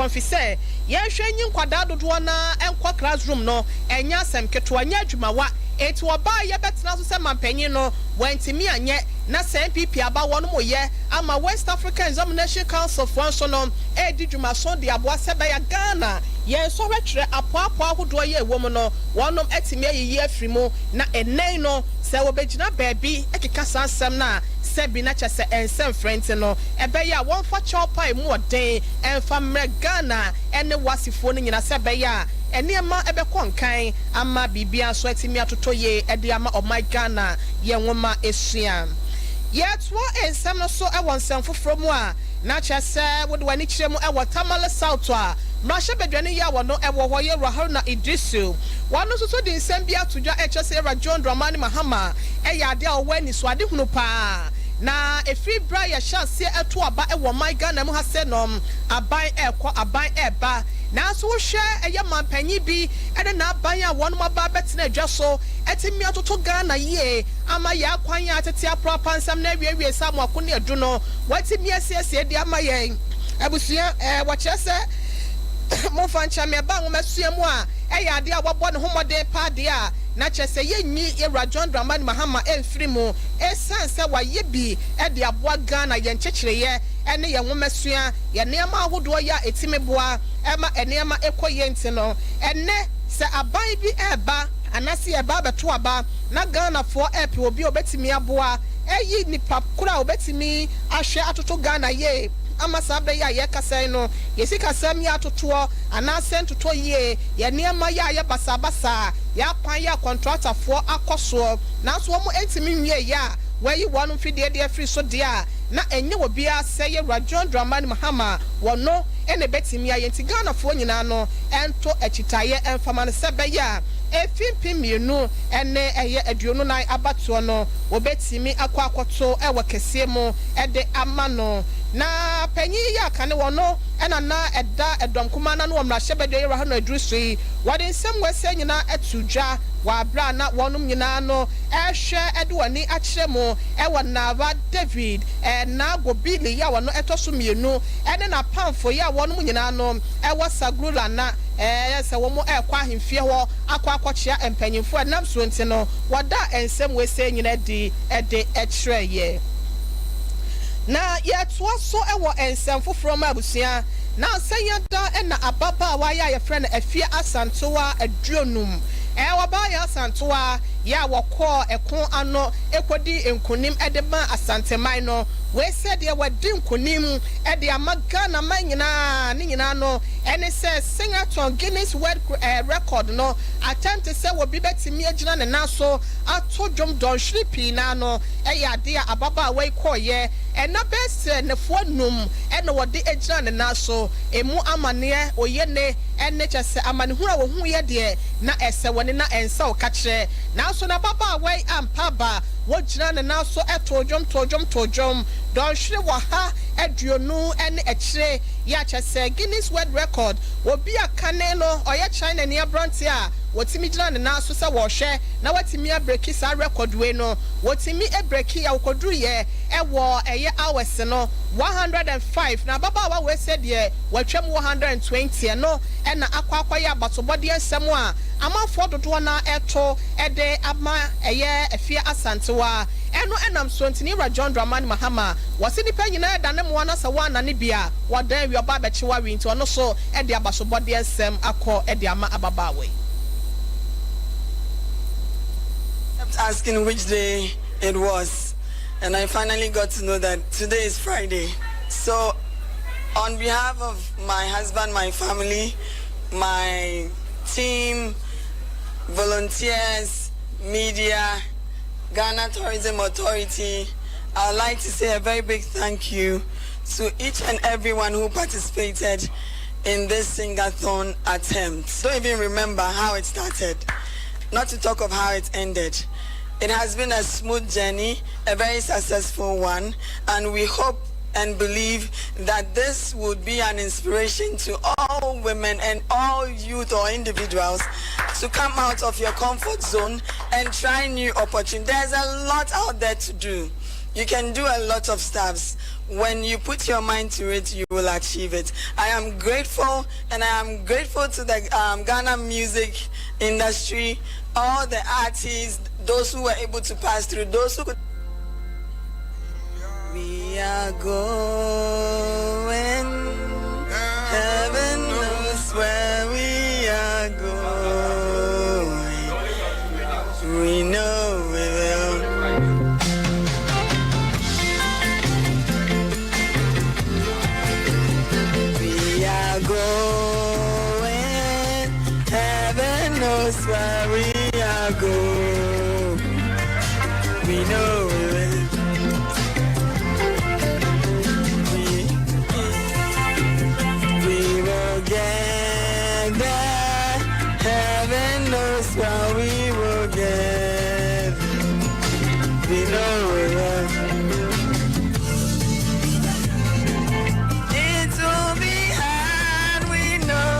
confise ye hwe nyi nkwada dodo na enkwa classroom no enya asem keto anya adwumawa eti oba ye betena so se mampanyi no wantimi anye na MPP aba wono moye ama West African Examination Council for so no edi dwuma so de aboa sebe ya Ghana ye so hwetire apoapoa hodo ye wom no wonom etimi ayiyi afrimu na enen no se wobegina baabi ekeka sansem na sebi na chese ensem friend no ebe ya won fa chopa emu oden enfa mre Ghana ene wasifo no nyina sebe ya eniema ebe konkan ama bibia so etimi atoto ye ede ama my Ghana ye nwoma esua yet what ensem no so e won nsem foforo mu a na chese wode wani kire mu e Tamale South a Mrasha bedwane ya wono e wo hoye Haruna Idrisu wano so di nsem bia todwa e chese John Dramani Mahama e ya ade a wani so ade hunu pa na efi bra ya chance eto aba e wo my Ghana mu ha se nom aban ekọ aban eba na so hwe eye mampanyi bi ene na aban a won ma ba betina adwa so etimi atoto Ghana ye ama ya kwan ya tete apropa nsam na wie samu akone edu no watimi asiesie di ama ye abusua wa chese mo fancha me ba nwomesua mu a eya ade a wabọ ne homode pa de a na chese yenyi Ewura John Dramani Mahama emfiri mu esanse wa yebi e de aboa Ghana ye nchechireye ene ye nwomesua ye neema ahodo ya etimeboa ema eneema ekoye ntino ene se aban bi eba anase eba beto aba na Ghana fo epi obi obetimi aboa eyi nipa kura obetimi ahwe atoto Ghana ye ama sabe ya ye kasai no yesi kasam ya totoɔ anase ntoto ye ye neema ya basabasa ya kwan ya contractor fo akoso na so mo entimi nwie ya wayi wonu fidie de free so dia na enye obi ase Ewura John Dramani Mahama wono ene betimi ya yenti Ghana fo nyina no ento ekitaye emfama ne sebe ya efimpi mienu ene eye aduonu nan abato no obetimi akwakoto ewo kese mu ede amano na panyi ya kane wono ena na eda edom kuma na no Mrasha bedo Ewura Haruna Idrisu wade nsem wese nyina etudwa wa bra na wonum nyina no ehwe ede wani akire mu ewo Nava David na gobili ya wono etoso mienu ene na pamfo ya wonum nyina no ewo sagrula na se wo mo ekwa ahemfie ho akwakochia empanyimfo anam so nti no wada ensem wese nyina di ede ekireye na yetwa so ewo ensem foforo ma abusua na sanyada na ababa wa ya friend afie asantoa aduonum waba ya asantoa ya wokọ ekon ano ekodi enkunim edema asanteman no we said ya wadi nkunim ede amaga na manyina ni nyina no ene se Singerthon Guinness World Record no attempt se wo bi betimi agina ne naso atodwom don shripi na no eya de ababa we koye ena bese ne fonum ene wode agina ne naso emu amane oyene ene chese amane hu a wo hu ye de na ese woni na ensa o kachre na so na baba we ampaba wo gina ne naso etojom don hwe wo ha aduonu ene ekire ya chese Guinness World Record obi akane no oye China ne abronte a wotimi gina ne naso se wo hwe na watimi abreki sa record we no wotimi abreki ya wokoduru ye ewo eye hours no 105 na baba wa we said ye watwam 120 no ena akwa ya batobode ensem a amafo dodo na eto ede ama eye afie asantewa eno enam so ntini Ewura John Dramani Mahama wasi nipa nyina eda ne mo na sa wana ne bia wadan wi oba bechiwa wi nti ono so ede abasobode ensem akọ ede ama ababa we kept asking which day it was, and I finally got to know that today is Friday. So on behalf of my husband, my family, my team, volunteers, media, Ghana Tourism Authority, I would like to say a very big thank you to each and everyone who participated in this Singerthon attempt. Don't even remember how it started, not to talk of how it ended. It has been a smooth journey, a very successful one, and we hope and believe that this would be an inspiration to all women and all youth or individuals to come out of your comfort zone and try new opportunities. There's a lot out there to do. You can do a lot of stuff. When you put your mind to it, you will achieve it. I am grateful, and I am grateful to the Ghana music industry, all the artists, those who were able to pass through, those who could. We are going, heaven knows where we are going. We know we will. We are going, heaven knows where we are going. We know we will. We will get there. Heaven knows where we will get. We know we will. It will be hard, we know.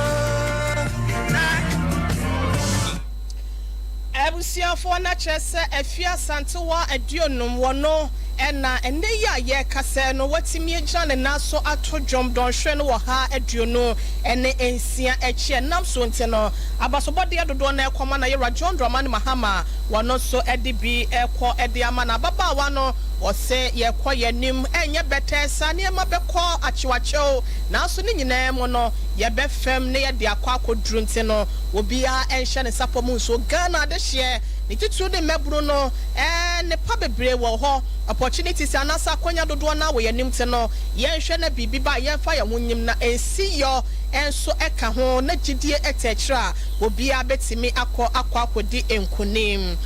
Ebusiafo na chese efia santewa adionum wono ena ende ya ye kase no watimi agina ne naso ato dwom don hwe no wo ha aduonu ene ensia eche nam so nte no abasobode dodo na ekoma na yera John Dramani Mahama wono so edibi ekọ edi ama na baba wa no ose ye kọ yanim enye betesa ne ma bekọ achiwacho na so ne nyina mo no ye befem ne ye de akọ akoduru nte no obia enhye ne sapom so Ghana de hye ni titu de mebru no ne pa bebre wo ho opportunities anasa kwanya dodo na wo yanim te no ye hwe na bibi ba ye fa ya wonyim na ensi yo enso eka ho na gidie etechira obia betimi akodi enkunim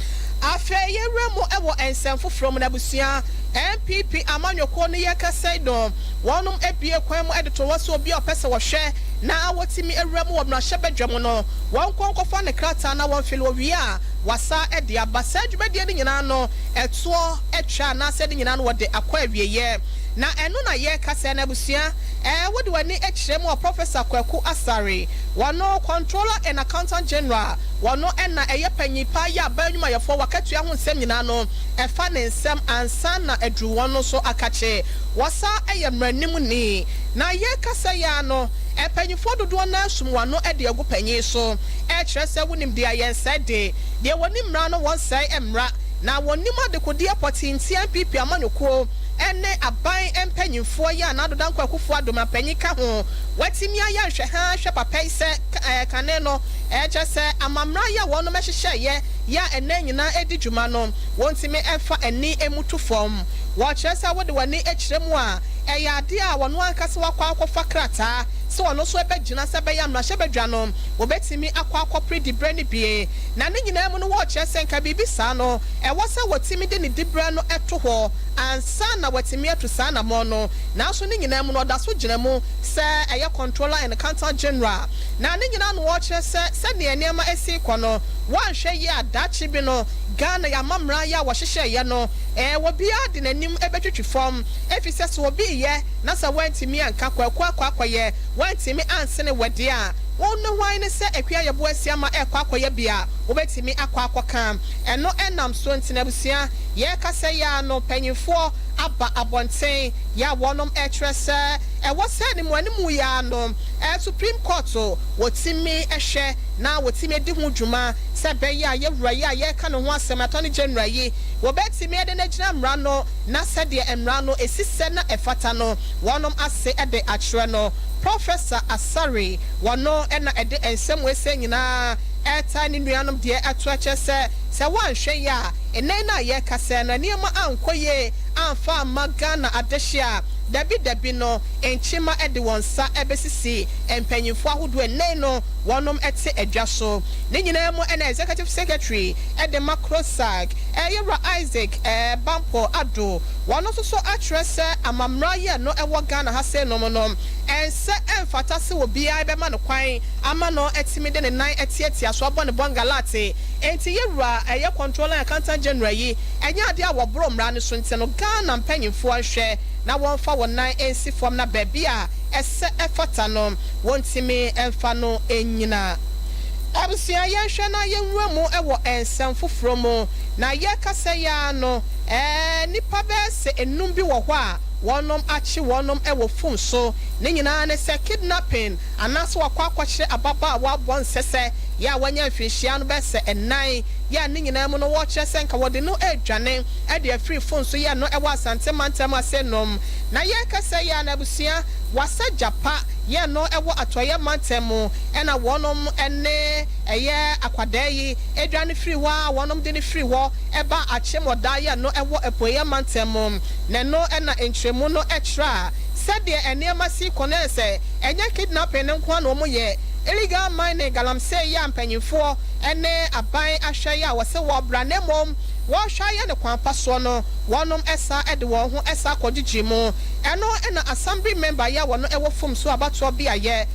afa ye remo ewo ensemfo from na busua MPP amanyoko ne ye kasai do wonum ebie kwan mu edito wose obi opese wo hwe na wotimi ewrem wo na hyebedwam no won konkofa ne krata na won fili owi a wasa ede abasa dwumade ne nyina no eto etwa na se de nyina no wode akwa awieye na eno na ye kasa na busua wode wani ekyerem wo Professor Kwaku Asare wono controller and accountant general wono ena eye panyipa ya banwuma yefo wakatua ho nsem nyina no efa ne nsem ansa na adru wono so akache wasa eye mranim ni na ye kasa ya no epanyifo dodo na sum wano ede agu panyi so kyerɛ sɛ wonim de ayensa de woni mra no won sai emra na wonim adekodi apotinti MPP amanyoko ene aban empanyimfo ya na dodan kwakufo adoma panyi ka ho watimi aya hwɛ ha hwɛ papa ise kane no kyerɛ sɛ amamra ya wono mɛhyehyɛ ye ya ene nyina edi dwuma no wontimi ɛfa ani emutu fom wo kyerɛ sɛ wode wani ekyeremu a ɛyɛ ade a wono ankasa wakwa akɔfa krata so ono so ebegyina se be yam na hyebedwa no obetimi akwa akopre di brand bie na ne nyina mu no wo kyerɛ nka bibi saa no ɛwɔ se wotimi de ne dibra no ɛto hɔ ansa na wotimi ato saa na mo no na so ne nyina mu no da so gyina mu se ɛyɛ controller and accountant general na ne nyina no wo kyerɛ se ne nneɛma esi kɔ no wanhwɛ ye adachi bi no Ghana ya mamra ya wɔhyehyɛ ye no wo bia de nanim ebetwitwi fam efise so obi ye na sa wantimi anka kwakoye wantimi ansene wade a wonno hwan ne se akua ye bo asia ma ekwakoye bia obetimi akwakoka eno enam so ntina busia ye kasa ya no panyifo aba abonten ya wonom etrese wo se ne mo animu ya no Supreme Court wotimi ehwe na wotimi di ho dwuma se be ya ye wura ya ye ka no ho asem attorney general yi wo betimi de na gina mra no na se de emra no esise na efata no wonom ase de akere no Professor Asare wono na ede ensem wese nyina eta ni nuanom de ato ache se wanhwe ya enen na ye kase na niema ankoye amfa magana adehia dabi no enchima ede wonsa ebesisi empanyimfo ahodo enen no wonom ete adwa so ne nyina mu na executive secretary ede Macrosag Yera Isaac Bampo Ado wono so akere se amamra ye no ewo Ghana ha se no no ense emfata se obi ai be ma no kwan ama no etimi de ne nan etieti aso abo ne bongalate enti Yera controller and accountant general yi enya ade a wobro mra ne so nte no Ghana mpanyimfo ahwe na wonfa wonan ensi fom na baabi a ese efata no wontimi emfa no enyina Abusia yɛhwɛ na yɛnwura mu ɛwɔ ensɛm foforo mu na yɛkasa ya no nipa bɛsɛ enum bi wɔ hɔ a wɔnom akye wɔnom ɛwɔ fom so ne nyinaa ne sɛ kidnapping anaso wakɔ akɔkyerɛ ababa a wɔabɔ nsɛsɛ ya wanya mfinhyia no bɛsɛ ɛnan ya ne nyinaa mu no wɔkyerɛ sɛ nka wɔde no adwane ɛde afiri fom so ya no ɛwɔ asante mantam ase nom na yɛkasa ya na abusia wasa japa ya no ewo atoye mantemu ena wonom ene eye akwada yi edwane free wa wonom de ne free wo eba achemoda ya no ewo epoye mantemu ne no ena entremu no etra sede enema si konese enye kidnapping nko na omoye illegal mining galamsey ya mpanyimfo ene aban ahwe ya wose wo bra ne mom wo hwa ya ne kwampa so no wonom esa ede wo ho esa kogigi mu eno ena assembly member ya wono ewo fom so abato bia ye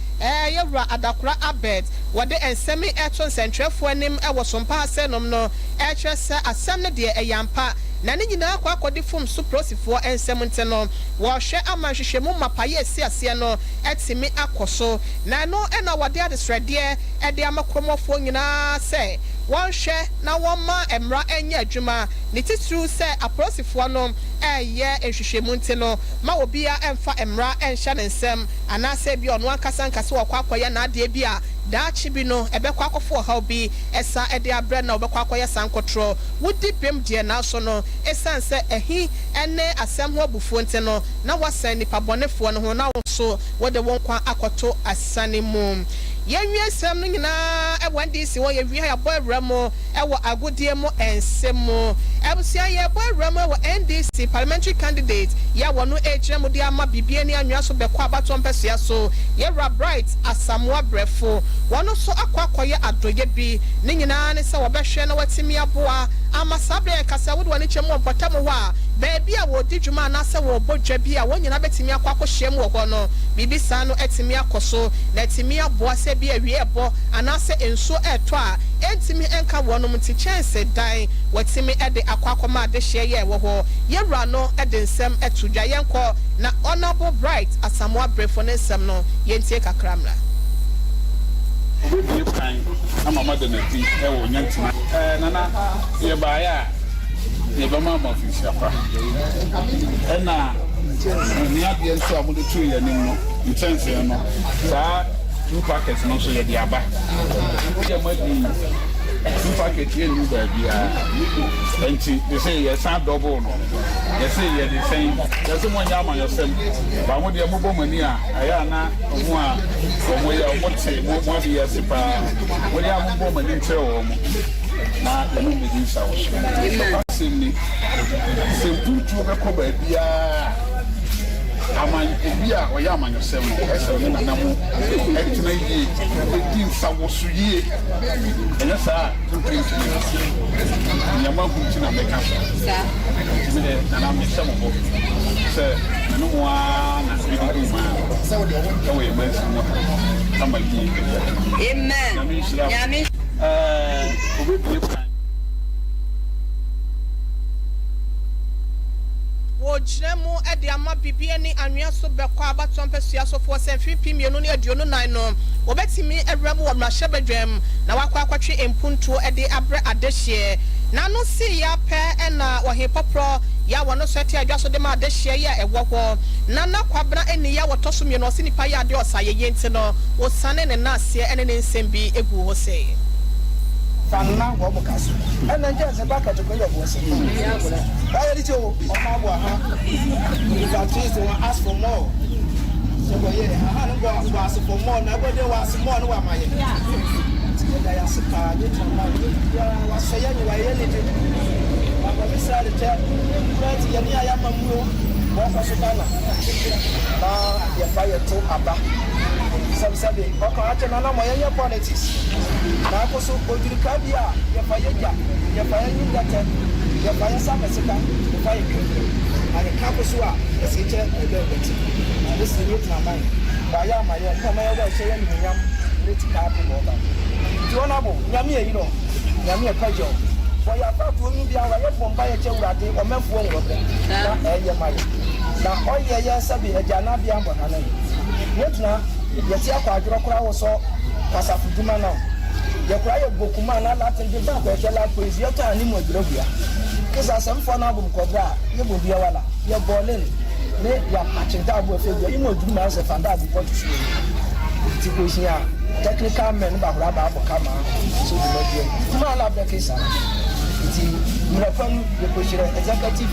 yewura adakura abed wode ensemi eto nsentwefo anim ewo sompa asenom no echese asem ne de eyampa na ne nyina akwa akodi fom so prosifo ensem nte no wo hwe amanhwehwemu mapaye asiase no etimi akoso na no ena wode adesrede ede amakromofo nyina se wonhwe na woma emra enya adwuma ne titru se aprosifo no eye ehwehwemu nte no ma obia emfa emra enhya ne nsem anase bi ono ankasa nkase wakwa akoye na ade bi a daachi bi no ebekwa akofo ha bi esa ede abre na obekwa akoye sankotro wudi pem die na so no esanse ehi ene asem ho abufuo nte no na wasan nipa bonefo no ho na so wode wonkwa akoto asane mu yenwie sem no nyina ewandisi wo ye wi ya boy ramo ewo agodie mu ensem ebusia ye boy ramo ewo NDC parliamentary candidate ya wono ejremu de ama bibie ni anwa so bekwa abato mpesua so ye Bright Asamoah Brefo wono so akwakoye adoye bi ne nyina ne se wo behwe na watimi aboa ama sabre kasa wo de wani chemu opota mu wa baabi a wo di dwuma na se wo bodwa bi a wonyina betimi akwakọ hyem wo ho no bibisa no etimi akoso na etimi aboa se bi awie ebo anase enso eto a entimi enka wonom ti chance dan watimi ede akwakọma de hye ye wo ho yewura no ede nsem etudwa yenko na Honorable Bright Asamoah Brefo ne nsem no yentie kakramra we time ama madanati ewo nyantima nana ye baaya ye ba mama ofisi afa na ni abie nso amudu tu ye nim no intense no saa 2 packets no so ye di aba ye madi 2 packets ye nu ba bia enti they say ye san double no they say ye the same they say mo nya ma yosem ba mo de mo bo mani a aya na omo a omo ya mo te mo de ye sipa mo de am bo mani ntre wo mo na enu me din sa wo so ni se butu be ko ba bia aman obia o ya aman yosem no ese ni na mo etina yi din sa wo so yi enya sa nyama kunti na meka sa me na me se mo se no wa na se bi ma se wo de o we ma se mo kama yi amen nyame obi wojremu ede ama bibie ni anwea so bekwa abato mpesua so fo se mfipi mienu ne aduonu nan no obetimi ewremu wo mrahye bedwam na wakwa akwatwe empuntuo ede abre adehye na no si ya pe na ohepopro ya wono so ete adwa so de ma adehye ya ewo ho na nakwabra eni ya wotoso mienu osi nipa ya ade osaye nti no osane ne na ase ene ne nsem bi egu ho se Fanna wo bukaso ena nje se baka to koyo bo se I reach o ma bo ha if at least we ask for more so go here ha no go ask for more na go dey ask more no wa maye ya ya sika ni tama ya wa se ya ni wa ye ni de wa ba bi sa de te right ya ni aya mamuo wa fa so bana na ya fa ye to aba sabe oko ate na mo ye politics na ko so ojurika bia ya fa ye ja ya fa ye nyugata ya fa ye samesika ya fa ye ani ka ko so a esiche ebe beti this is not my mind ba ya ma ye ko ma ye ba se ye ni nyam politika ko mo ba ti ona bo nyam ye yi no nyam ye kwajo for ya fa tu mi bia wa ye bomba ye che urade o menfo wo be na ye ma ye na o ye sabe e ja na bia mbo na na yetuna yeti akwa adworo kora wo so kasafuduma na ya kura ya bokuma na latin de ba ko la poezi ya ta ni mo drobia kisa sam fo na bum ko bra ye bo bia wala ye bolin ne ya pachinta abo fe bia imo duru ma se fanda abo ko tusu ti ko sia technical men ba bra ba kama so di no dia kuma la be kisa ti mrafan ye ko shire executive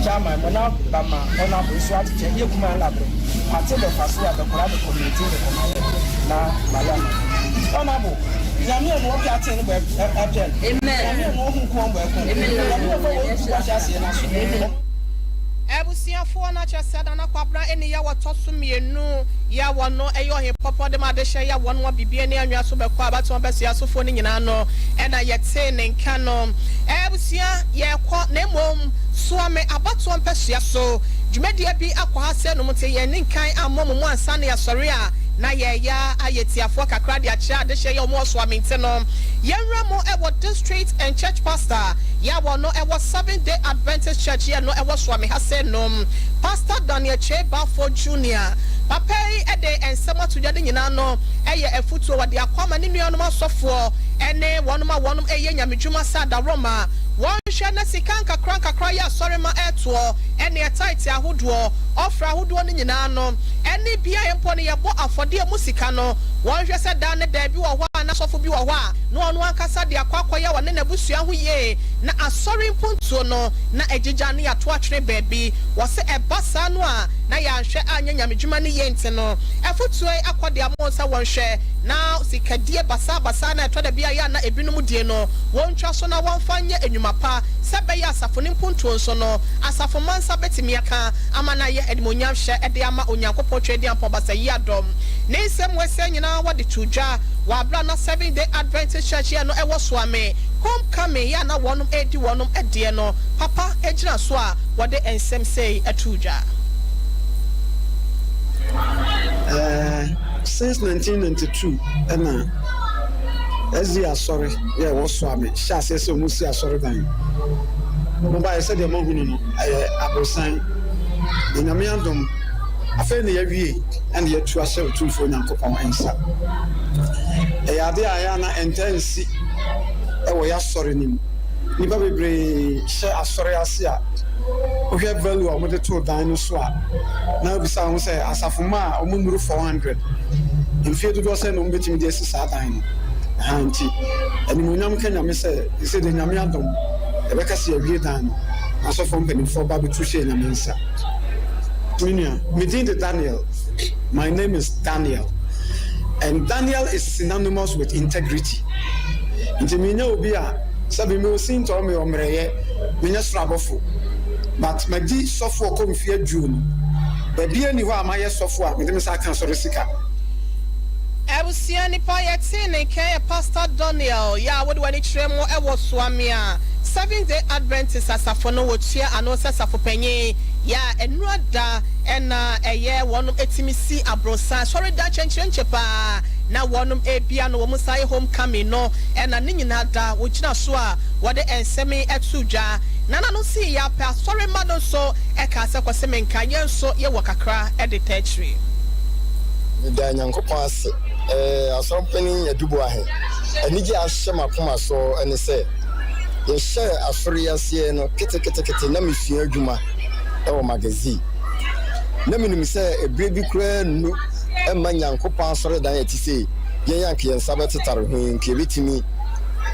chairman mona ba ma ona bo so ati ye kuma la be ati be faso ya be kura de community de na mala ona bo Yami and walk out in the web. Amen. Ebusia for na chesa na kwabra eni ya wotoso mienu ya wono eyo he popo de madehye ya wono bibie ne anwa so bekwa abato besia sofo ni nyina no e na yete ne nka no ebusia ye kwo na mom suame abato mpesua so dwumedia bi akwa se no mte ye ne nkan amom mu ansa na ya sori a na ye ya ayetiafo kakra de acha de hye ye omo so aminte no yenra mo e wo district and church pastor ya wono e wo 7-day Adventist church ye no e wo so ame ha se no Pastor Daniel Cheba for Junior papa e de ensema to jade nyina no eye efutuo wade akwama ne nuanom asofo ene wonom eye nyamedwuma sada Roma won hwe na sikan kakra ya sorry ma eto ene tight ahodo ofra ahodo ne nyina no ene bia yempo ne yebo afode musika no won hwe se da ne da bi wo ho na sofo bi wo ho a no ono akasa de akwakoya wone na busua ho ye na asori mpuntuo no na ejija ne ya to atwere baabi wo se ebasa no a na ya hwe anya nyamedwuma ne ye nti no efutuo akode amonsa won hwe na sikadie basa na to da bia ya na ebinum die no won twa so na won fanye enwumapa sebe ya asafo ne mpuntuo so no asafo mansa betimi aka amana ye edimonyam hye ede ama onyankopɔ twedi ampo basa yi adom ne nsem wese nyina wade tuja wa bra na 7-day Adventist church ye no ewo so ame homecoming ya na wonum edi wonum ede no papa ejina so a wade ensem sei atuja since 1992 ena Ezia sorry yeah was so ame sha se musi asori dan mo ba se de mo hunu no abosan nyame andom afa ne yawie and ye tu ashe tumfo nyankopon ensa ade aya na intensi wo ya sorry nim ni ba bebre she asori ase a o hwe value o mo de to dan no so a na bi sa ho se asafoma o mo nuru 400 mfie do se no mbetimi de sisa dan no anti ani mo nyam kanya me se de nyame adom e be kase yawie dan no asofo mpeni for ba betu she nyame nsa within the Daniel, my name is Daniel, and Daniel is synonymous with integrity. Inti minya obia sabi me osin to me omreye minya strabofo, but magi sofo ko mfie June. Baby ani ho amaye sofo a me dem sa kan sori sika. Ebusia nipa yete ne ke Pastor Daniel ya wode wani kiremo ewo soame a 7-day Adventist asafo no wotua ano sasafo panyi ya enuada ena eye wonum etimisi abrosa sorry da chenchenche pa na wonum ebia no wo sai homecoming no ena ne nyina da wo gina so a wode ensemi etuja nana no si ya pa sorry mado so e ka se kwase menka ye so ye wo kakra e de tertiary da nyankopon ase asompani adubo ahe anije ahye makoma so ene se ye share afori ase no kete na mefia adwuma e wo magazine na minimi se ebre bi kura nu e ma nyankopon asore dan etise ye yanke ye nsabe tetare ho nke bitimi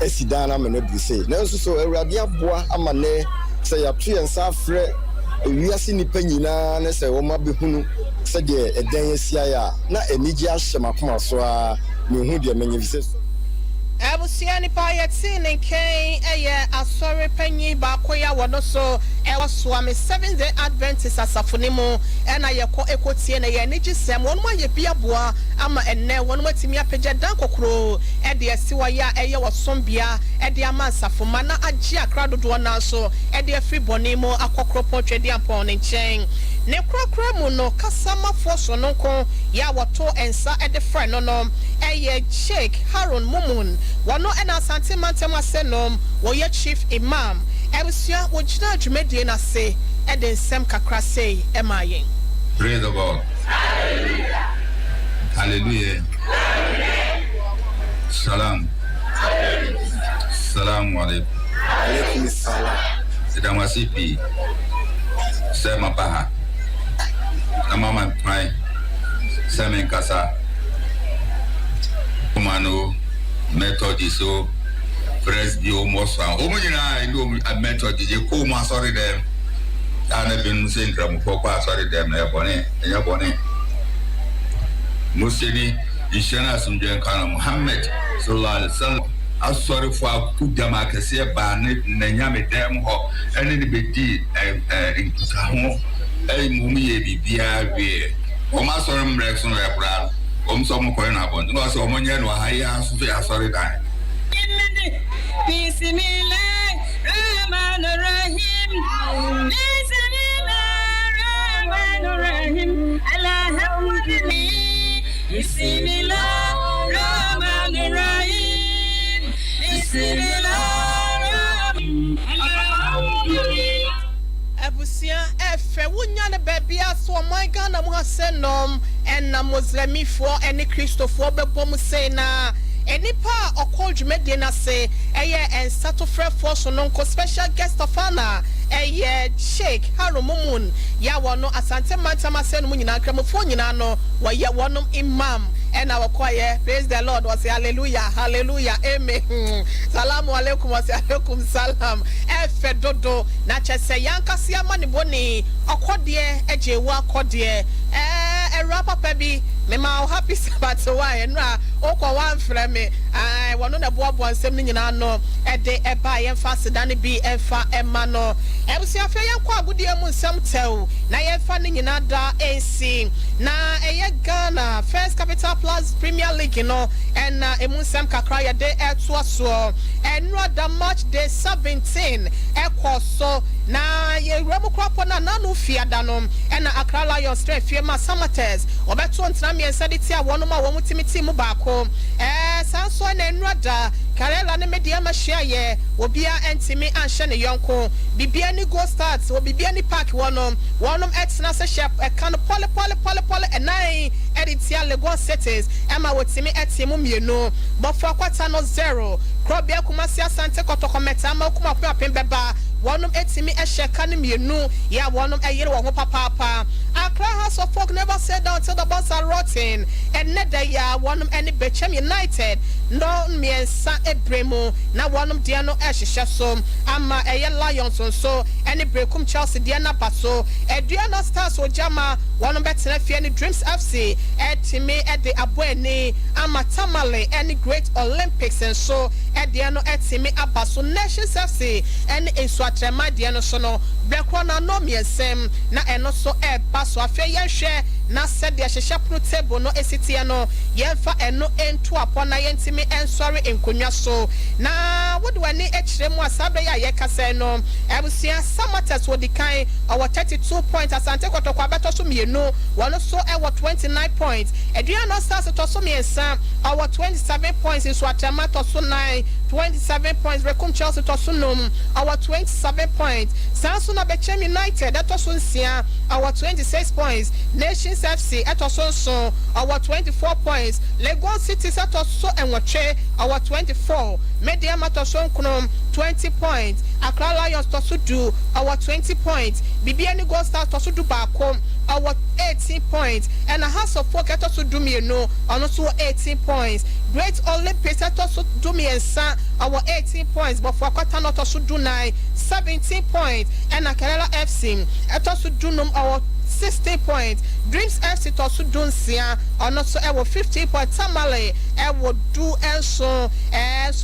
esidana me no brise na nso so awurade aboa amane se ya tu ye nsafre ewiase nipa nyina na se wo ma behunu se de eden asia ya na eniji ahye makoma so a me hu de manyevise Ebusia nipa yete ne ken eye asori panyi ba koya wono so e waso ame 7-day Adventist asafonimu ena yeko ekotie na ye niji sem wonu ma ye biaboa ama enne wonu matimi apagya dan kokoro e de asiwa ya eye wasombia e de ama asafoma na agye akra dodo na so e de afri bonimo akokro potwedi ampon ne nchen ne krokro mu no kasama foso no ko ya wato ensa e de friend no no eye Sheikh Harun Mumun wano ena asante mantem asenom wo ye chief imam ebusia wo gina dwumedie na se e de nsem kakra sei emayen. Praise the God. Hallelujah. Hallelujah. Shalom. alaikum. Alaikum salam. Sidama CP. Sema paha. Mama pai. Semen kasa. Kumano Methodiso Presbyo Mosfa. Omujina ndo Methodist je ko mo sorry dem. Ana bin Singerthon ko kwa sorry dem na bone. Museni ishana sumjen kana Muhammad sallallahu alaihi wasallam. Asori for kudama kese ba ne nyame dem ho ene ne bedi inkuta ho mumi ye bibia we o ma sori mrex no repra o so mo ko na bon no so mo nye no haya so fe asori dan bismillah rahman rahim bismillah rahman rahim alhamdulillah bismillah rahman rahim Abusia efe wunya ne bebia so my Ghana mu hasenom en na Muslimi for any Christopher bebo mu say na enipa okodwumede na se eye en satofre for so no special guest of honor eye Sheikh Haromumun ya wono asante mantama se no nyina kramofo nyina no waye wonom imam and our choir, praise the Lord, was hallelujah, hallelujah, amen. Salamu alaikum, was alaikum salam. Efe dodo, na chese yanka siya mani boni, akodie, ejewa akodie. Rapa pebi, me ma happy Sabbath wa enra, okwa wan freme. Wano na buabu ansem ni no, ede eba yemfa sedani bi emfa emano. Ebusi afya yankwa agudi emu nsem tew, na yemfa ni nyina da ensi. Na eye Ghana, First Capital Plus Premier League, you know, and emunsem kakra ya de etwaso. And rather March day 17, so na ye remu krapo na nanu fiadanom, and Accra Lions straight firma Samates, obeto ntrami ensaditi a wonoma wo mutimiti mu baako. Sanso na enrada Karela ne media ma share obia entimi anhye ne yonko bibia ni go start obibia ni park wonom etna se shop e kan pole enai editia Lagos cities ema wotimi etimu mienu bofo kwata no 0 krobia kumasi asante kotoko meta ma kuma kwa pembeba wonom etimi ehye kan mienu ya wonom eyere wo ho papa Accra House of Folk never said down till the boss are rotten and neda ya wonom any Bechem United no miensa ebremo na wonom dia no ehye so ama eye Lions so any brekum Chelsea dia na paso Adriana Stars ojama wonom betena fie ni Dreams FC etimi ede aboani ama Tamale any Great Olympics and so edia no etimi abaso Nations FC any Enswatrema dia no so no brekwa na no miensem na eno so so afi yehwe na said de hyehye pro table no esitia no yemfa eno ento apona yentimi ensori enkonwa so na wodo ani ekiremu asabe ya yekase no ebusia Samatas wodikan our 32 points asante kotokwa beto so mienu wono so ewo 29 points Adriana Stars to so miensa our 27 points in Swatama to so 9 27 points Rekum Chelsea to so num our 27 points Sanso na Bechem United that to so nsia our 26 points Nations FC at so our 24 points Lagos City at so enwoche our 24 Media Matoson Knom 20 points Accra Lions to so do our 20 points Bibiani Gold Stars to so do baako our 18 points and a House of Folk at so do me no and also 18 points Great Olympics at so do me and san our 18 points but for quarter not also do 9 17 points and a Kerala FC at also do our 16 points Dreams FC to so do nsia or not so our 15 points Tamale will do and so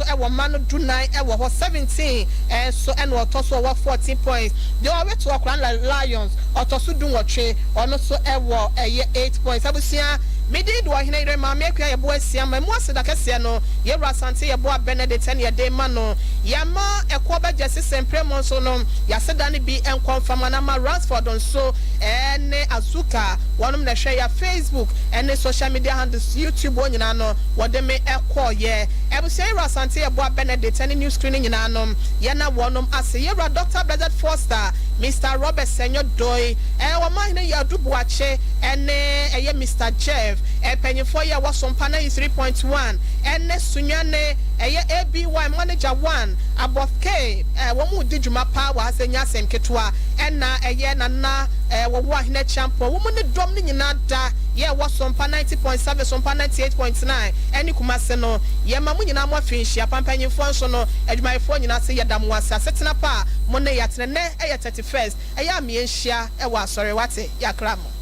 our man do 9 our 17 and so and what also our 14 points they are to Accra Lions or to so do what or not so our 8 points abusia Midi do ahina ire ma me kwa yebo asia ma mu aseda kase no ye rasante yebo Benedict ne de ma no ya ma ekwo ba jese sempre mo so no ya seda ne bi enkonfama na ma Ransford on so ene azuka wonom na hwe ya Facebook ene social media handles YouTube wonyina no wode me ekoye ebusia ira asante ebo Benedict ene news screening nyina no ye na wonom ase ye Dr. Blessed Foster Mr. Robert Senyo Doy wama hine ya dubuache ene eye Mr. Jeff penyefo ya wasompa na 3.1 ene sunyane eye ABY manager 1 above K womu di dwuma pa wa asenya asem ketwa ena eye nana wo hine champo womu ne dom ne nyina da ye wasompa 90.7 sompa 98.9 eni kumase no ye mamu nyina mo finhia pampanyefo nso no adwumayefo nyina se yedam wasa setena pa mo ne yatene ne eye 31st eye amienhia wa asore wate yakramo